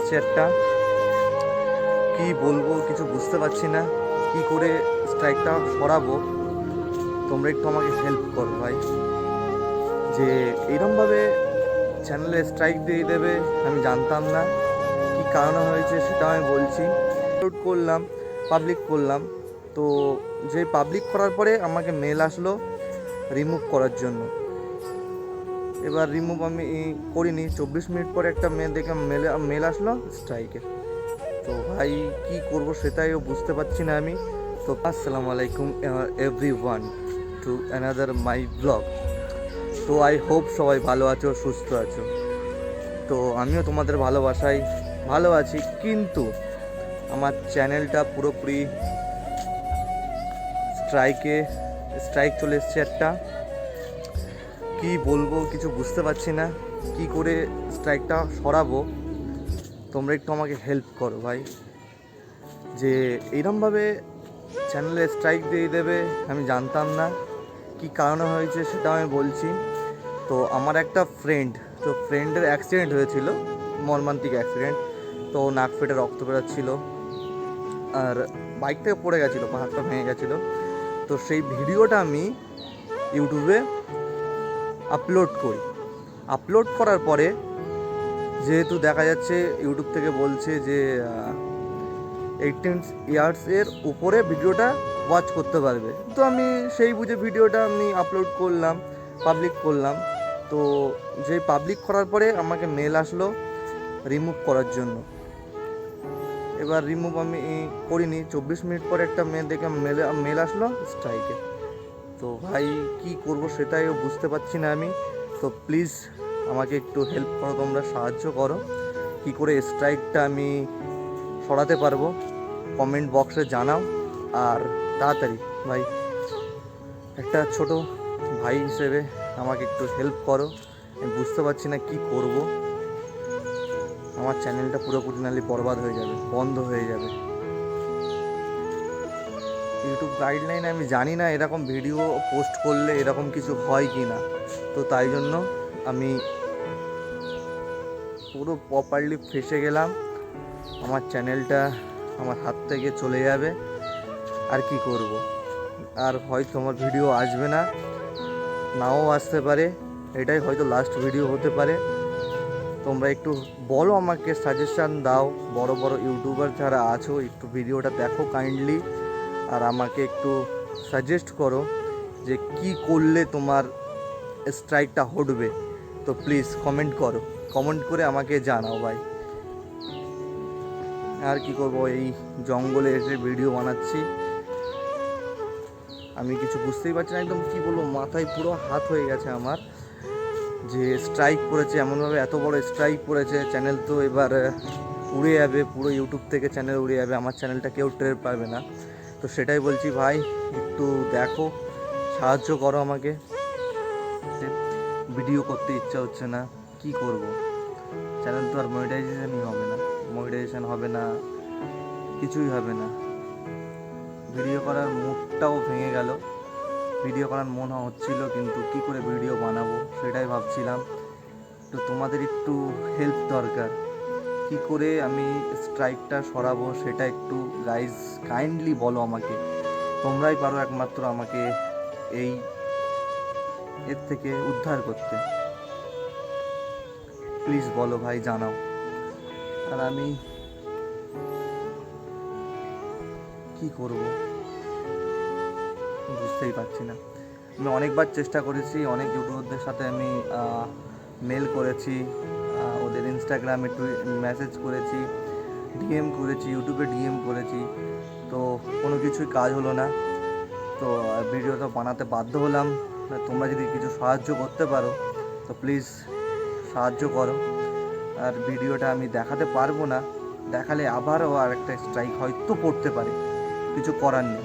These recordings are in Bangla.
এসছে একটা, কি বলবো কিছু বুঝতে পারছি না, কি করে স্ট্রাইকটা সরাবো। তোমরা একটু আমাকে হেল্প করো ভাই, যে এইরকমভাবে চ্যানেলে স্ট্রাইক দিয়ে দেবে আমি জানতাম না। কি কারণে হয়েছে সেটা আমি বলছি। আপলোড করলাম, পাবলিক করলাম, তো যে পাবলিক করার পরে আমাকে মেল আসলো রিমুভ করার জন্য। এবার রিমুভ আমি করিনি, 24 মিনিট পরে একটা মেল আসলো স্ট্রাইকের। তো ভাই কি করব সেটাইও বুঝতে পারছি না আমি। তো আসসালামু আলাইকুম everyone to another my blog. তো আই হোপ সবাই ভালো আছো, সুস্থ আছো। তো আমিও তোমাদের ভালোবাসায় ভালো আছি, কিন্তু আমার চ্যানেলটা পুরোপুরি স্ট্রাইক চলে এসছে একটা। কি বলবো কিছু বুঝতে পারছি না, কি করে স্ট্রাইকটা সরাবো। তোমরা একটু আমাকে হেল্প করো ভাই, যে এইরকমভাবে চ্যানেলে স্ট্রাইক দিয়ে দেবে আমি জানতাম না। কি কারণে হয়েছে সেটা আমি বলছি। তো আমার একটা ফ্রেন্ডের অ্যাক্সিডেন্ট হয়েছিল, মর্মান্তিক অ্যাক্সিডেন্ট। তো নাক ফেটে রক্ত বেরোচ্ছিল, আর বাইক থেকে পড়ে গেছিলো, হাতটা ভেঙে গেছিলো। তো সেই ভিডিওটা আমি ইউটিউবে আপলোড করার পরে, যেহেতু দেখা যাচ্ছে ইউটিউব থেকে বলছে যে 18 ইয়ার্সের উপরে ভিডিওটা ওয়াচ করতে পারবে, তো আমি সেই বুঝে ভিডিওটা আমি আপলোড করলাম, পাবলিক করলাম। তো যে পাবলিক করার পরে আমাকে মেল আসলো রিমুভ করার জন্য। এবার রিমুভ আমি করিনি, 24 মিনিট পরে একটা মেল আসলো স্ট্রাইকে। তো ভাই কি করব সেটাইও বুঝতে পারছি না আমি। তো প্লিজ আমাকে একটু হেল্প করো, তোমরা সাহায্য করো, কি করে স্ট্রাইকটা আমি সরাতে পারবো। কমেন্ট বক্সে জানাও, আর তাড়াতাড়ি ভাই, একটা ছোট ভাই হিসেবে আমাকে একটু হেল্প করো। আমি বুঝতে পারছি না কি করব। আমার চ্যানেলটা পুরোপুরি নালি বরবাদ হয়ে যাবে, বন্ধ হয়ে যাবে। ইউটিউব গাইডলাইন আমি জানি না এরকম ভিডিও পোস্ট করলে এরকম কিছু হয় কি না। তো তাই জন্য আমি পুরো প্রপারলি ফেসে গেলাম। আমার চ্যানেলটা আমার হাত থেকে চলে যাবে, আর কি করব। আর হয়তো আমার ভিডিও আসবে না, নাও আসতে পারে, এটাই হয়তো লাস্ট ভিডিও হতে পারে। তোমরা একটু বলো, আমাকে সাজেশান দাও, বড় বড় ইউটিউবার যারা আছো একটু ভিডিওটা দেখো কাইন্ডলি, আর আমাকে একটু সাজেস্ট করো যে কি করলে তোমার স্ট্রাইকটা হটবে। তো প্লিজ কমেন্ট করে আমাকে জানাও ভাই। আর কি করব, এই জঙ্গলে এসে ভিডিও বানাচ্ছি, আমি কিছু বুঝতেই পারছি না, একদম কি বলবো, মাথায় পুরো হাত হয়ে গেছে আমার, যে স্ট্রাইক পড়েছে এমনভাবে, এত বড় স্ট্রাইক পড়েছে, চ্যানেল তো এবার উড়ে যাবে, পুরো ইউটিউব থেকে চ্যানেল উড়ে যাবে, আমার চ্যানেলটা কেউ টের পাবে না। তো সেটাই বলছি ভাই, একটু দেখো, সাহায্য করো আমাকে। ভিডিও করতে ইচ্ছা হচ্ছে না, কি করব। চ্যানেল তো আর মনিটাইজেশন হবে না, কিছুই হবে না। ভিডিও করার মুডটাও ভেঙে গেল, ভিডিও করার মন হচ্ছিল, কিন্তু কি করে ভিডিও বানাবো সেটাই ভাবছিলাম। তো তোমাদের একটু হেল্প দরকার, কি করে আমি স্ট্রাইকটা সরাবো সেটা একটু গাইজ কাইন্ডলি বলো আমাকে। তোমরাই পারো একমাত্র আমাকে এর থেকে উদ্ধার করতে। প্লিজ বলো ভাই, জানাও। আর আমি কি করব বুঝতেই পারছি না। আমি অনেকবার চেষ্টা করেছি, অনেক ইউটিউবারদের সাথে আমি মেল করেছি, ওদের ইনস্টাগ্রামে মেসেজ করেছি, ইউটিউবে ডিএম করেছি, তো কোনো কিছুই কাজ হলো না। তো ভিডিওটা বানাতে বাধ্য হলাম। তোমরা যদি কিছু সাহায্য করতে পারো তো প্লিজ সাহায্য করো। আর ভিডিওটা আমি দেখাতে পারবো না, দেখালে আবারও আর একটা স্ট্রাইক হয়তো পড়তে পারে, কিছু করার নেই।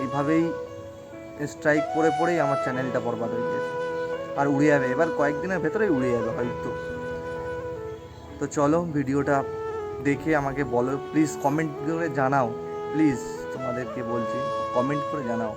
এইভাবেই স্ট্রাইক পড়েই আমার চ্যানেলটা বরবাদ হয়ে গেছে, আর উড়ে যাবে, এবার কয়েকদিনের ভেতরেই উড়ে যাবে হয়তো। তো চলো ভিডিওটা দেখে আমাকে বলো, প্লিজ কমেন্ট করে জানাও, প্লিজ তোমাদেরকে বলছি, কমেন্ট করে জানাও।